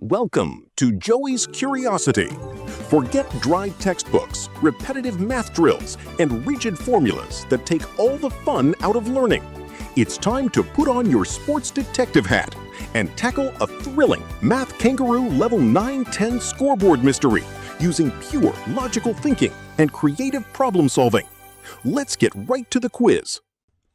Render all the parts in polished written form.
Welcome to Joey's Curiosity. Forget dry textbooks, repetitive math drills, and rigid formulas that take all the fun out of learning. It's time to put on your sports detective hat and tackle a thrilling Math Kangaroo Level 9-10 scoreboard mystery using pure logical thinking and creative problem solving. Let's get right to the quiz.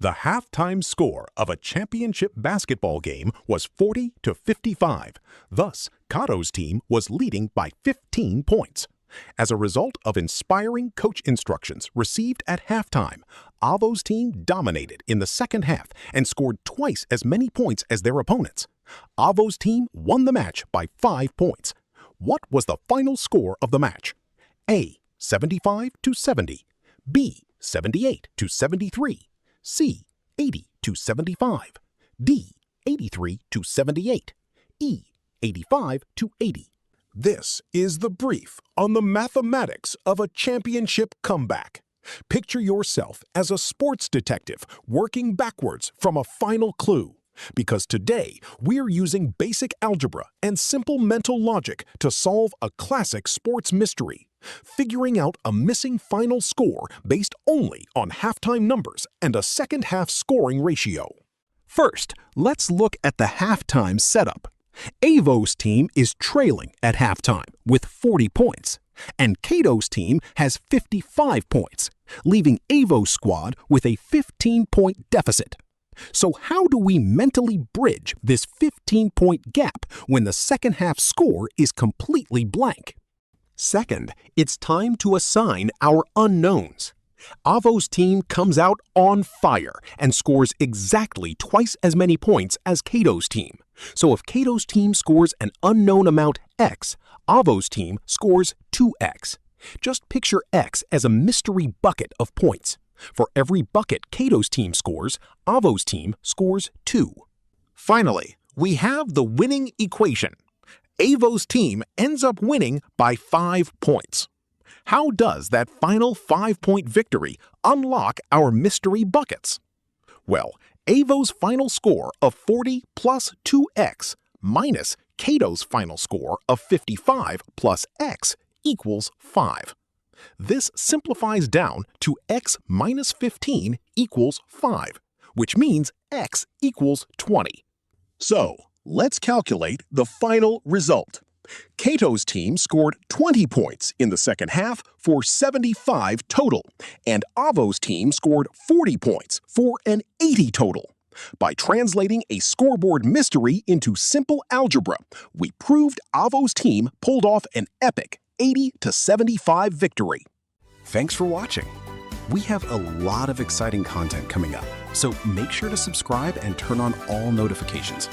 The halftime score of a championship basketball game was 40-55. Thus, Cato's team was leading by 15 points. As a result of inspiring coach instructions received at halftime, Avo's team dominated in the second half and scored twice as many points as their opponents. Avo's team won the match by 5 points. What was the final score of the match? A. 75-70. B. 78-73. C. 80-75. D. 83-78. E. 85-80. This is the brief on the mathematics of a championship comeback. Picture yourself as a sports detective working backwards from a final clue. Because today, we're using basic algebra and simple mental logic to solve a classic sports mystery, figuring out a missing final score based only on halftime numbers and a second-half scoring ratio. First, let's look at the halftime setup. Avo's team is trailing at halftime with 40 points, and Cato's team has 55 points, leaving Avo's squad with a 15-point deficit. So how do we mentally bridge this 15-point gap when the second-half score is completely blank? Second, it's time to assign our unknowns. Avo's team comes out on fire and scores exactly twice as many points as Cato's team. So if Cato's team scores an unknown amount x, Avo's team scores 2x. Just picture x as a mystery bucket of points. For every bucket Cato's team scores, Avo's team scores 2. Finally, we have the winning equation. Avo's team ends up winning by 5 points. How does that final 5-point victory unlock our mystery buckets? Well, Avo's final score of 40 plus 2x minus Cato's final score of 55 plus x equals 5. This simplifies down to x minus 15 equals 5, which means x equals 20. So, let's calculate the final result. Cato's team scored 20 points in the second half for 75 total, and Avo's team scored 40 points for an 80 total. By translating a scoreboard mystery into simple algebra, we proved Avo's team pulled off an epic 80-75 victory. Thanks for watching. We have a lot of exciting content coming up, so make sure to subscribe and turn on all notifications.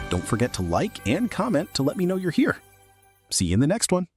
Don't forget to like and comment to let me know you're here. See you in the next one.